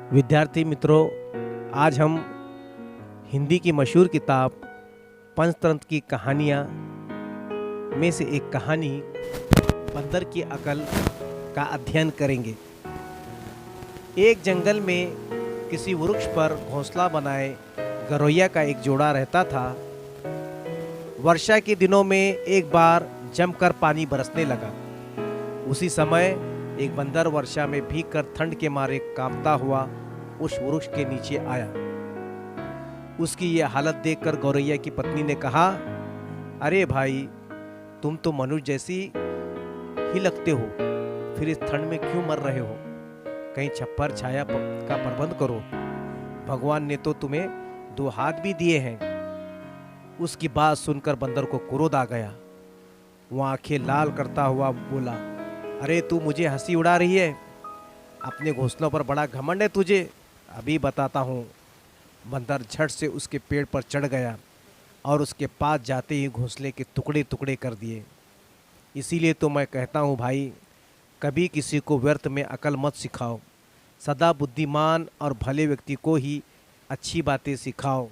विद्यार्थी मित्रों, आज हम हिंदी की मशहूर किताब पंचतंत्र की कहानियाँ में से एक कहानी बंदर की अकल का अध्ययन करेंगे। एक जंगल में किसी वृक्ष पर घोंसला बनाए गौरैया का एक जोड़ा रहता था। वर्षा के दिनों में एक बार जमकर पानी बरसने लगा। उसी समय एक बंदर वर्षा में भीगकर ठंड के मारे कांपता हुआ उस वृक्ष के नीचे आया। उसकी यह हालत देखकर गौरैया की पत्नी ने कहा, अरे भाई, तुम तो मनुष्य जैसी ही लगते हो, फिर इस ठंड में क्यों मर रहे हो? कहीं छप्पर छाया का प्रबंध करो, भगवान ने तो तुम्हें 2 हाथ भी दिए हैं। उसकी बात सुनकर बंदर को क्रोध आ गया। वह आंखें लाल करता हुआ बोला, अरे तू मुझे हंसी उड़ा रही है? अपने घोंसलों पर बड़ा घमंड है तुझे, अभी बताता हूँ। बंदर झट से उसके पेड़ पर चढ़ गया और उसके पास जाते ही घोंसले के टुकड़े टुकड़े कर दिए। इसीलिए तो मैं कहता हूँ भाई, कभी किसी को व्यर्थ में अकल मत सिखाओ, सदा बुद्धिमान और भले व्यक्ति को ही अच्छी बातें सिखाओ।